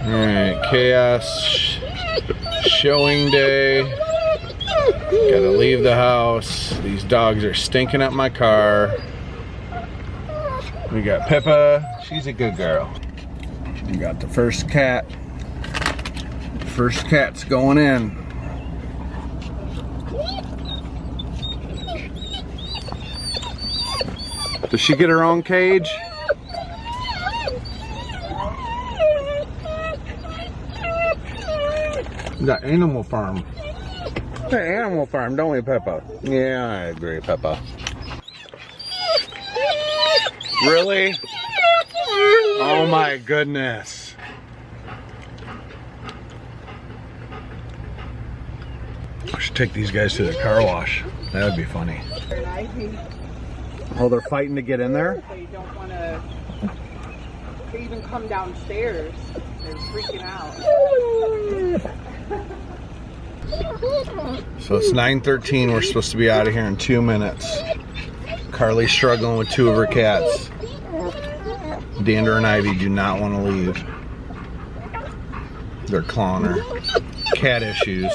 Alright, chaos showing day. Gotta leave the house. These dogs are stinking up my car. We got Pippa, she's a good girl. We got the first cat. First cat's going in. Does she get her own cage? The Animal Farm. The Animal Farm, don't we, Peppa? Yeah, I agree, Peppa. Really? Oh my goodness. I should take these guys to the car wash. That would be funny. Oh, they're fighting to get in there? They don't want to even come downstairs. They're freaking out. So it's 9:13. We're supposed to be out of here in 2 minutes. Carly's struggling with 2 of her cats. Dander and Ivy do not want to leave. They're clawing her. Cat issues.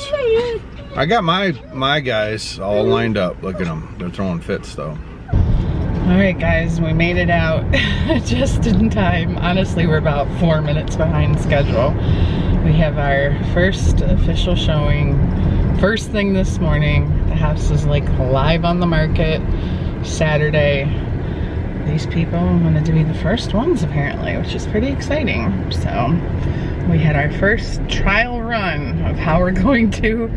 I got my guys all lined up. Look at them. They're throwing fits though. Alright guys, we made it out just in time. Honestly, we're about 4 minutes behind schedule. We have our first official showing. First thing this morning. The house is like live on the market. Saturday. These people wanted to be the first ones apparently, which is pretty exciting. So we had our first trial run of how we're going to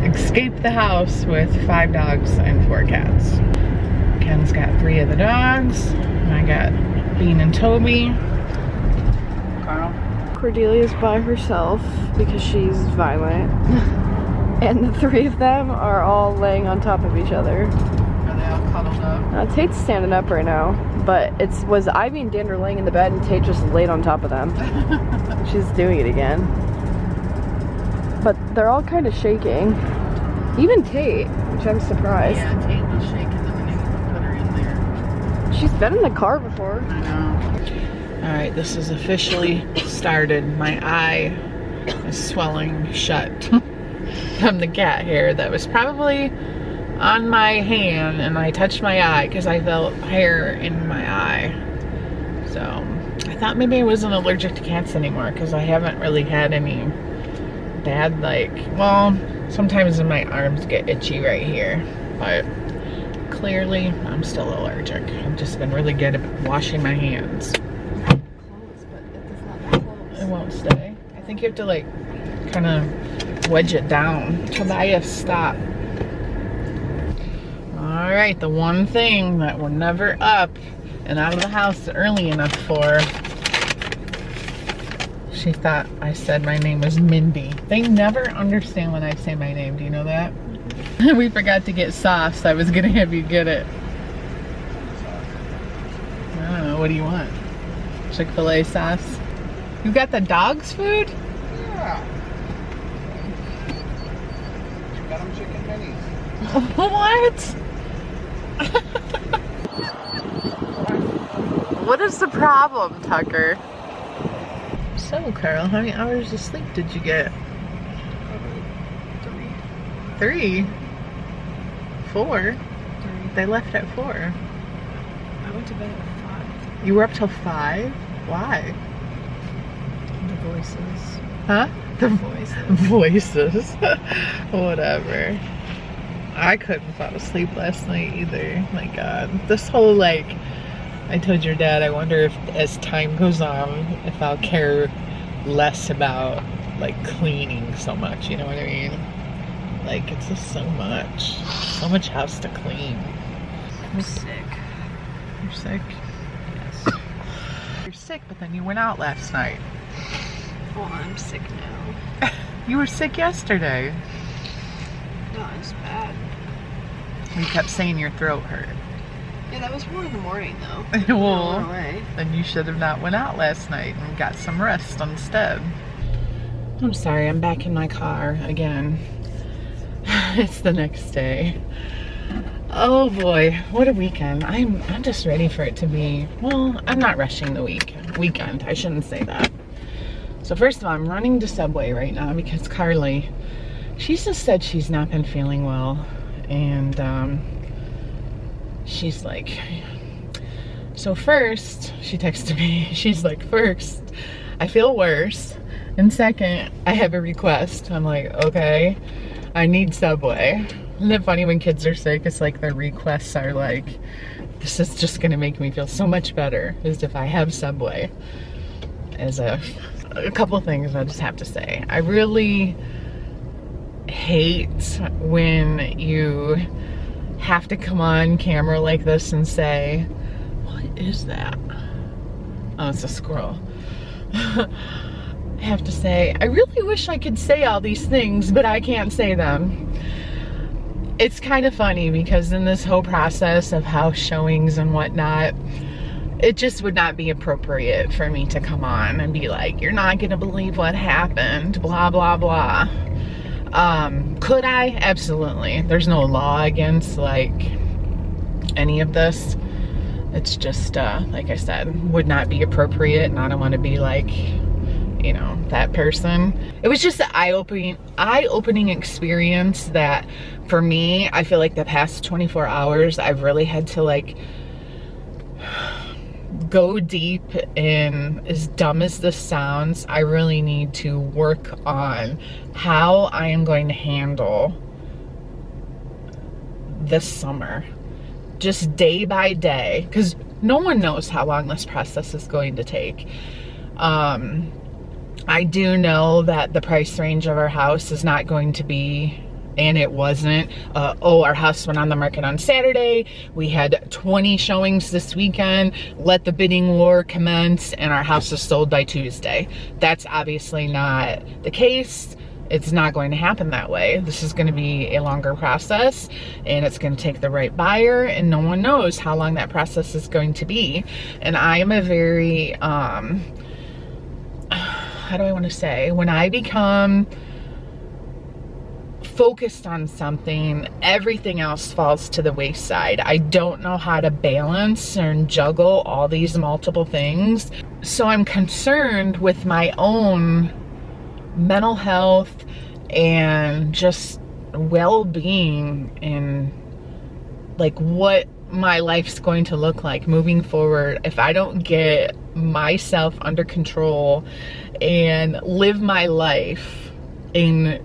escape the house with 5 dogs and 4 cats. Ken's got 3 of the dogs. And I got Bean and Toby. Carl. Cordelia's by herself because she's violent. And the 3 of them are all laying on top of each other. Are they all cuddled up? Tate's standing up right now, but was Ivy and Dander laying in the bed and Tate just laid on top of them. She's doing it again. But they're all kind of shaking. Even Tate, which I'm surprised. Yeah, Tate was shaking the minute we put her in there. She's been in the car before. I know. Alright, this is officially started. My eye is swelling shut from the cat hair that was probably on my hand, and I touched my eye because I felt hair in my eye. So I thought maybe I wasn't allergic to cats anymore because I haven't really had any bad, well, sometimes my arms get itchy right here, but clearly I'm still allergic. I've just been really good at washing my hands. It won't stay. I think you have to kind of wedge it down. Tobias, stop. Alright, the one thing that we're never up and out of the house early enough for. She thought I said my name was Mindy. They never understand when I say my name. Do you know that? We forgot to get sauce. I was gonna have you get it. I don't know. What do you want? Chick-fil-A sauce? You got the dog's food? Yeah. Got them chicken minis. What? What is the problem, Tucker? So, Carl, how many hours of sleep did you get? 3? 4? They left at 4. I went to bed at 5. You were up till 5? Why? The voices. Huh? The voices. Whatever. I couldn't fall asleep last night either. My God. This whole I told your dad, I wonder if as time goes on, if I'll care less about cleaning so much, you know what I mean? It's just so much house to clean. I'm sick. You're sick? Yes. You're sick, but then you went out last night. Well, I'm sick now. You were sick yesterday. No, it's bad. You kept saying your throat hurt. Yeah, that was 1 in the morning though. Well, away. then you should have not went out last night and got some rest instead. I'm sorry, I'm back in my car again. It's the next day. Oh boy, what a weekend. I'm just ready for it to be, well, I'm not rushing the weekend. I shouldn't say that. So first of all, I'm running to Subway right now because Carly, she's just said she's not been feeling well. And she's like, so first, she texted me, she's like, first, I feel worse. And second, I have a request. I'm like, okay, I need Subway. Isn't it funny when kids are sick? It's like their requests are like, this is just gonna make me feel so much better as if I have Subway. As a couple things I just have to say. I really hate when you have to come on camera like this and say, what is that? Oh, it's a squirrel. I have to say, I really wish I could say all these things, but I can't say them. It's kind of funny because in this whole process of house showings and whatnot, it just would not be appropriate for me to come on and be like, you're not gonna believe what happened, blah, blah, blah. Could I? Absolutely. There's no law against like any of this. It's just, like I said, would not be appropriate, and I don't want to be like, you know, that person. It was just an eye-opening experience that for me, I feel like the past 24 hours, I've really had to like go deep in, as dumb as this sounds, I really need to work on how I am going to handle this summer. Just day by day, because no one knows how long this process is going to take. I do know that the price range of our house is not going to be, and it wasn't, oh, our house went on the market on Saturday, we had 20 showings this weekend, let the bidding war commence, and our house is sold by Tuesday. That's obviously not the case. It's not going to happen that way. This is going to be a longer process, and it's going to take the right buyer, and no one knows how long that process is going to be. And I am a very, how do I want to say, when I become focused on something, everything else falls to the wayside. I don't know how to balance and juggle all these multiple things. So I'm concerned with my own mental health and just well-being, and like what my life's going to look like moving forward if I don't get myself under control and live my life and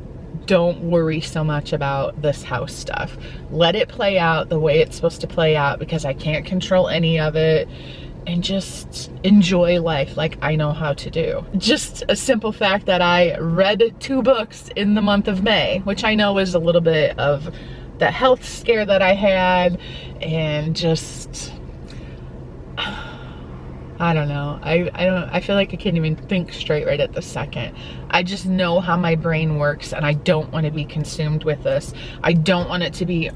don't worry so much about this house stuff. Let it play out the way it's supposed to play out, because I can't control any of it, and just enjoy life like I know how to do. Just a simple fact that I read 2 books in the month of May, which I know is a little bit of the health scare that I had, and just, I don't know. I feel like I can't even think straight right at the second. I just know how my brain works, and I don't want to be consumed with this. I don't want it to be,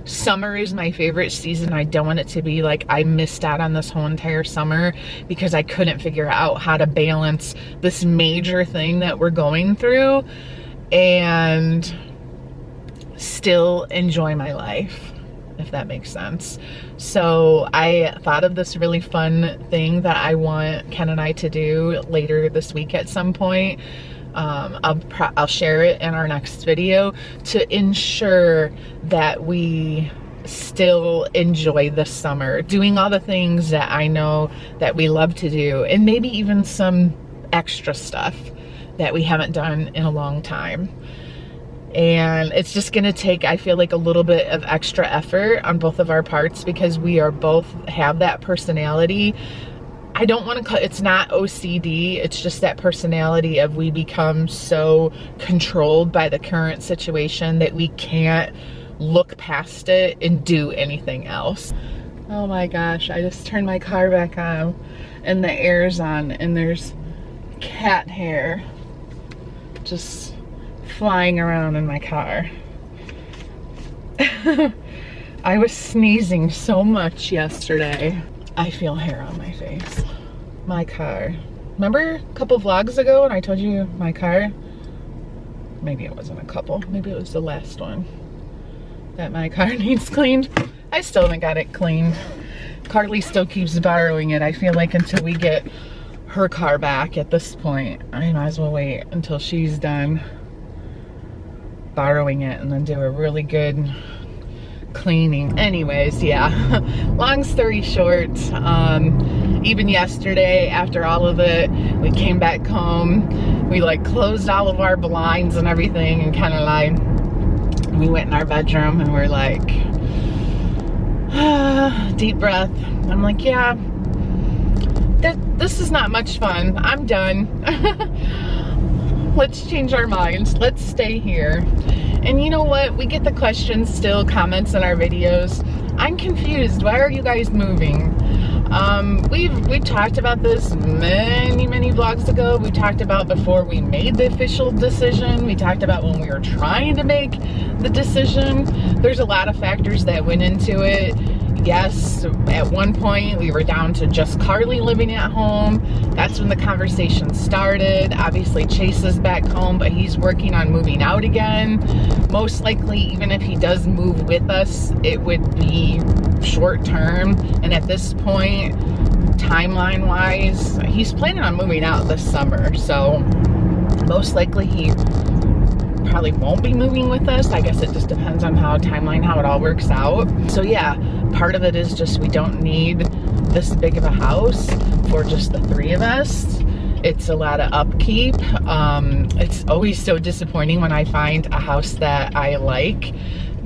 summer is my favorite season. I don't want it to be like I missed out on this whole entire summer because I couldn't figure out how to balance this major thing that we're going through and still enjoy my life, if that makes sense. So I thought of this really fun thing that I want Ken and I to do later this week at some point. I'll share it in our next video to ensure that we still enjoy this summer, doing all the things that I know that we love to do, and maybe even some extra stuff that we haven't done in a long time. And it's just gonna take, I feel like, a little bit of extra effort on both of our parts, because we are both have that personality. I don't want to, it's not OCD, it's just that personality of we become so controlled by the current situation that we can't look past it and do anything else. Oh my gosh, I just turned my car back on and the air's on, and there's cat hair just flying around in my car. I was sneezing so much yesterday. I feel hair on my face. My car. Remember a couple vlogs ago when I told you my car? Maybe it wasn't a couple. Maybe it was the last one. That my car needs cleaned. I still haven't got it cleaned. Carly still keeps borrowing it, I feel like, until we get her car back at this point. I might as well wait until she's done borrowing it and then do a really good cleaning. Anyways, yeah, long story short, even yesterday after all of it, we came back home, we like closed all of our blinds and everything, and kind of like we went in our bedroom and we're like, deep breath. I'm like, yeah, this is not much fun. I'm done. Let's change our minds. Let's stay here. And you know what? We get the questions still, comments in our videos. I'm confused. Why are you guys moving? We talked about this many vlogs ago. We talked about before we made the official decision. We talked about when we were trying to make the decision. There's a lot of factors that went into it. Yes, at one point we were down to just Carly living at home. That's when the conversation started. Obviously Chase is back home, but he's working on moving out again. Most likely, even if he does move with us, it would be short term. And at this point, timeline wise, he's planning on moving out this summer. So most likely he probably won't be moving with us. I guess it just depends on how it all works out. So yeah, part of it is just we don't need this big of a house for just the three of us. It's a lot of upkeep. It's always so disappointing when I find a house that I like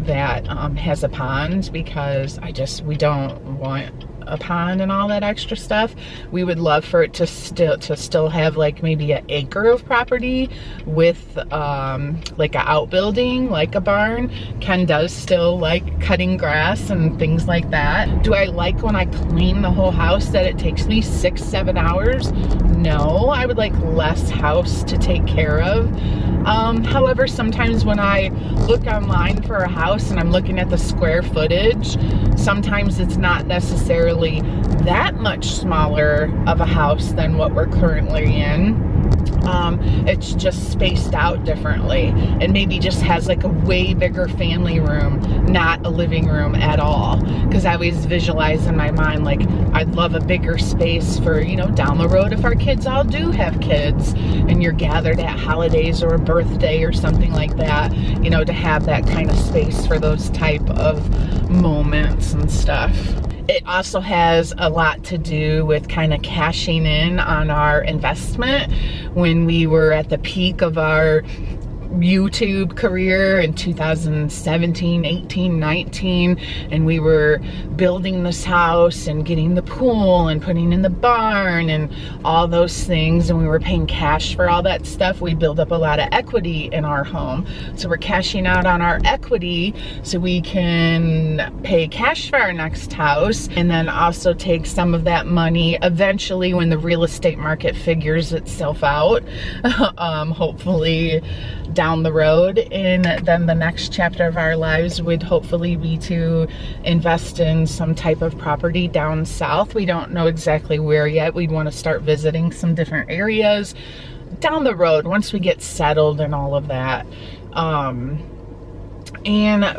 that has a pond, because we don't want a pond and all that extra stuff. We would love for it to still have like maybe an acre of property with like an outbuilding, like a barn. Ken does still like cutting grass and things like that. Do I like when I clean the whole house that it takes me 6-7 hours? No, I would like less house to take care of. However, sometimes when I look online for a house and I'm looking at the square footage, sometimes it's not necessarily that much smaller of a house than what we're currently in. It's just spaced out differently, and maybe just has like a way bigger family room, not a living room at all. Because I always visualize in my mind, like, I'd love a bigger space for, you know, down the road if our kids all do have kids and you're gathered at holidays or a birthday or something like that, you know, to have that kind of space for those type of moments and stuff. It also has a lot to do with kind of cashing in on our investment when we were at the peak of our YouTube career in 2017, 18, 19, and we were building this house and getting the pool and putting in the barn and all those things, and we were paying cash for all that stuff. We built up a lot of equity in our home, so we're cashing out on our equity so we can pay cash for our next house, and then also take some of that money eventually when the real estate market figures itself out, hopefully down the road. And then the next chapter of our lives would hopefully be to invest in some type of property down south. We don't know exactly where yet. We'd want to start visiting some different areas down the road once we get settled and all of that, and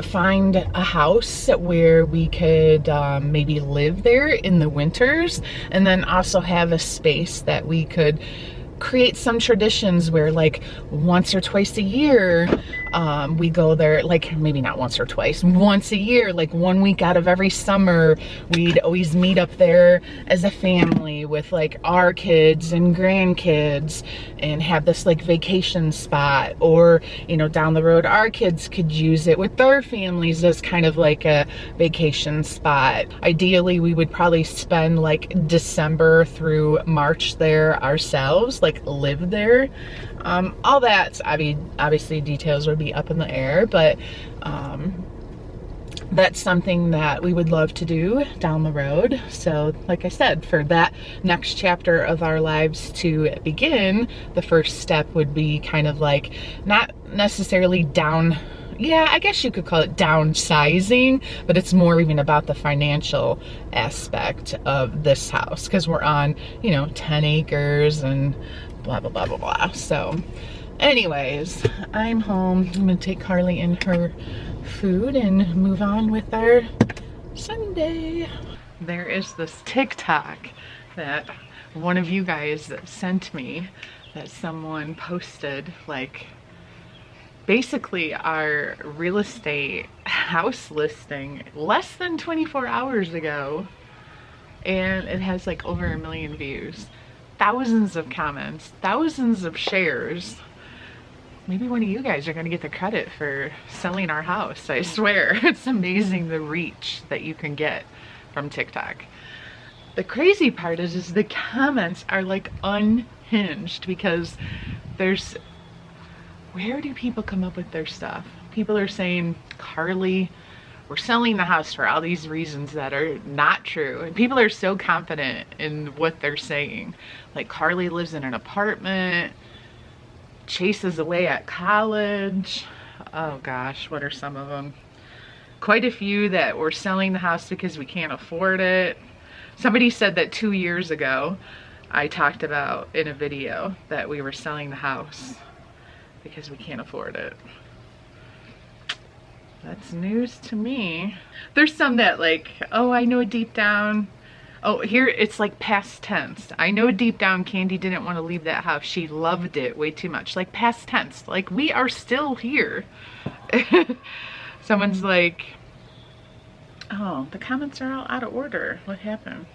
find a house where we could maybe live there in the winters, and then also have a space that we could create some traditions where, like, once or twice a year we go there, like maybe not once or twice, once a year, like 1 week out of every summer, we'd always meet up there as a family with like our kids and grandkids and have this like vacation spot. Or, you know, down the road our kids could use it with their families as kind of like a vacation spot. Ideally we would probably spend like December through March there ourselves, like live there. All that, I mean, obviously details would be up in the air, but that's something that we would love to do down the road. So like I said, for that next chapter of our lives to begin, the first step would be kind of like, not necessarily yeah, I guess you could call it downsizing, but it's more even about the financial aspect of this house, because we're on, you know, 10 acres and blah, blah, blah, blah, blah. So anyways, I'm home. I'm gonna take Carly in her food and move on with our Sunday. There is this TikTok that one of you guys sent me that someone posted like basically our real estate house listing less than 24 hours ago, and it has like over 1 million views, thousands of comments, thousands of shares. Maybe one of you guys are going to get the credit for selling our house. I swear. It's amazing the reach that you can get from TikTok. The crazy part is the comments are like unhinged, because there's, where do people come up with their stuff? People are saying, Carly, we're selling the house for all these reasons that are not true. And people are so confident in what they're saying. Like, Carly lives in an apartment, Chase is away at college. Oh gosh, what are some of them? Quite a few that we're selling the house because we can't afford it. Somebody said that 2 years ago, I talked about in a video that we were selling the house because we can't afford it. That's news to me. There's some that like, oh, I know deep down. Oh, here it's like past tense. I know deep down Candi didn't want to leave that house. She loved it way too much. Like past tense. Like we are still here. Someone's like, oh, the comments are all out of order. What happened?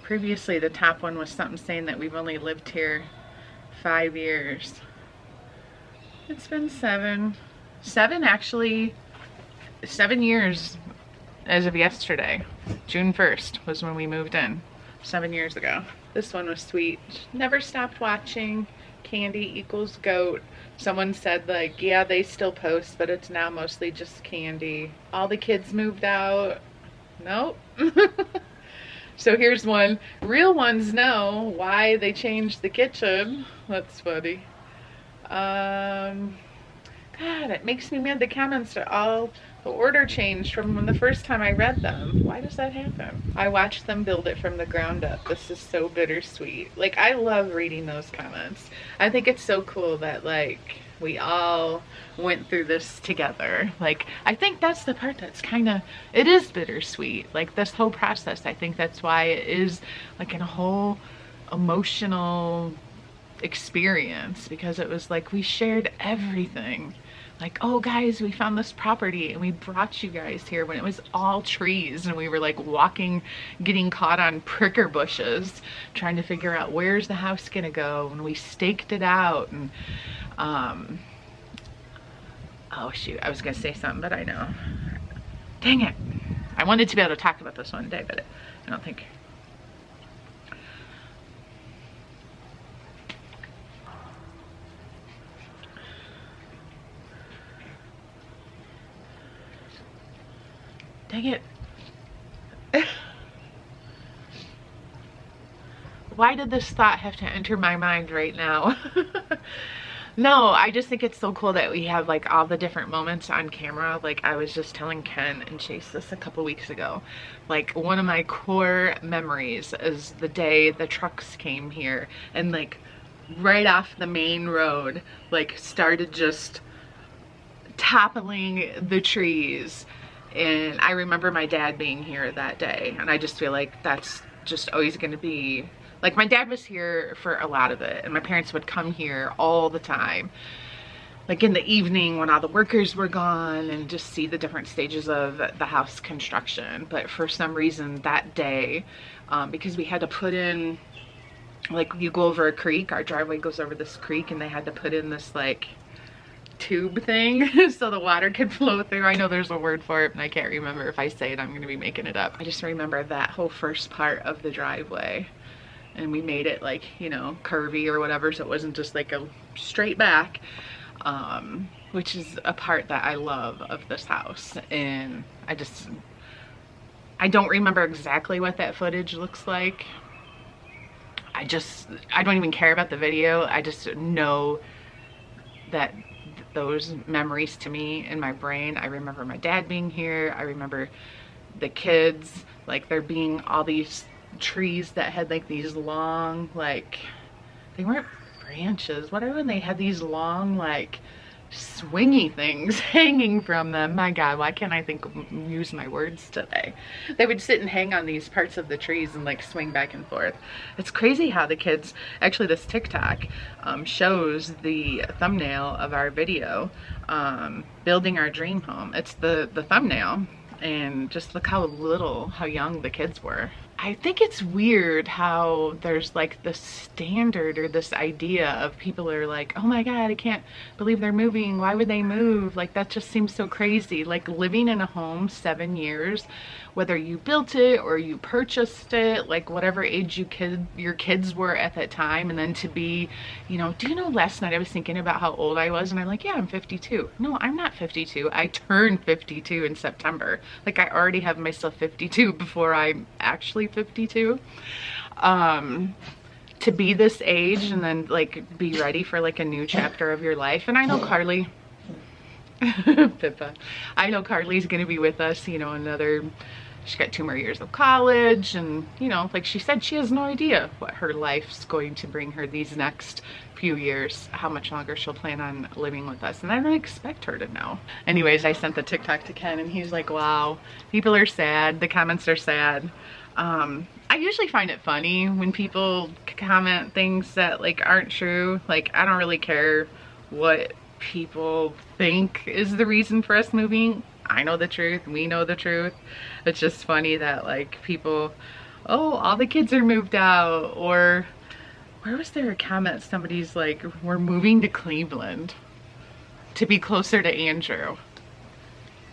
Previously, the top one was something saying that we've only lived here 5 years. It's been 7. 7 actually. 7 years as of yesterday. June 1st was when we moved in. 7 years ago. This one was sweet. Never stopped watching. Candi equals goat. Someone said like, yeah, they still post, but it's now mostly just Candi. All the kids moved out. Nope. So here's one. Real ones know why they changed the kitchen. That's funny. God, it makes me mad. The comments are all, the order changed from when the first time I read them. Why does that happen? I watched them build it from the ground up. This is so bittersweet. Like, I love reading those comments. I think it's so cool that like we all went through this together. Like, I think that's the part that's kind of, it is bittersweet. Like this whole process, I think that's why it is like a whole emotional experience, because it was like we shared everything. Like, oh guys, we found this property and we brought you guys here when it was all trees, and we were like walking, getting caught on pricker bushes, trying to figure out where's the house gonna go, and we staked it out. And oh shoot, I was gonna say something, but I know. Dang it. I wanted to be able to talk about this one day, but I don't think. Dang it. Why did this thought have to enter my mind right now? No, I just think it's so cool that we have like all the different moments on camera. Like I was just telling Ken and Chase this a couple weeks ago. Like one of my core memories is the day the trucks came here and like right off the main road, like started just toppling the trees. And I remember my dad being here that day, and I just feel like that's just always going to be, like my dad was here for a lot of it, and my parents would come here all the time, like in the evening when all the workers were gone, and just see the different stages of the house construction. But for some reason that day, because we had to put in, like you go over a creek, our driveway goes over this creek, and they had to put in this like tube thing so the water could flow through. I know there's a word for it and I can't remember. If I say it, I'm gonna be making it up. I just remember that whole first part of the driveway, and we made it like, you know, curvy or whatever, so it wasn't just like a straight back, which is a part that I love of this house. And I don't remember exactly what that footage looks like. I don't even care about the video. I just know that those memories to me in my brain. I remember my dad being here. I remember the kids, like there being all these trees that had like these long, like, they weren't branches. What are when they had these long like swingy things hanging from them. My God, why can't I use my words today? They would sit and hang on these parts of the trees and like swing back and forth. It's crazy how the kids, actually this TikTok shows the thumbnail of our video, building our dream home. It's the thumbnail, and just look how young the kids were. I think it's weird how there's like this standard or this idea of people are like, oh my God, I can't believe they're moving. Why would they move? Like, that just seems so crazy. Like, living in a home 7 years, whether you built it or you purchased it, like whatever age your kids were at that time, and then to be, you know, do you know, last night I was thinking about how old I was, and I'm like, yeah, I'm 52. No, I'm not 52. I turned 52 in September. Like, I already have myself 52 before I'm actually 52. To be this age and then like be ready for like a new chapter of your life. And I know Carly, Pippa, I know Carly's gonna be with us, you know, she's got 2 more years of college, and you know, like she said, she has no idea what her life's going to bring her these next few years, how much longer she'll plan on living with us, and I don't expect her to know. Anyways, I sent the TikTok to Ken, and he's like, wow, people are sad, the comments are sad. I usually find it funny when people comment things that like aren't true. Like, I don't really care what people think is the reason for us moving. I know the truth, we know the truth. It's just funny that like people, oh, all the kids are moved out, or where was there a comment, somebody's like, we're moving to Cleveland to be closer to Andrew.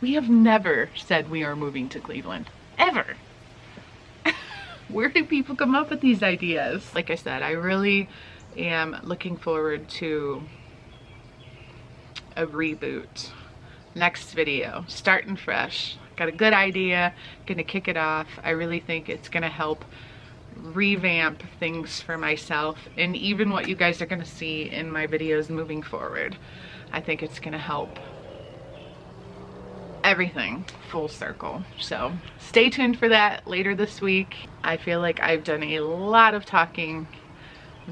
We have never said we are moving to Cleveland, ever. Where do people come up with these ideas? Like I said, I really am looking forward to a reboot. Next video, starting fresh. Got a good idea, gonna kick it off. I really think it's gonna help revamp things for myself, and even what you guys are gonna see in my videos moving forward. I think it's gonna help everything full circle. So stay tuned for that later this week. I feel like I've done a lot of talking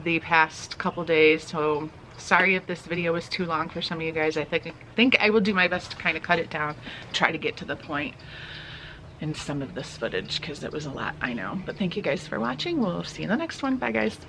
the past couple days, so sorry if this video was too long for some of you guys. I think I will do my best to kind of cut it down, try to get to the point in some of this footage, because it was a lot, I know. But thank you guys for watching. We'll see you in the next one. Bye guys.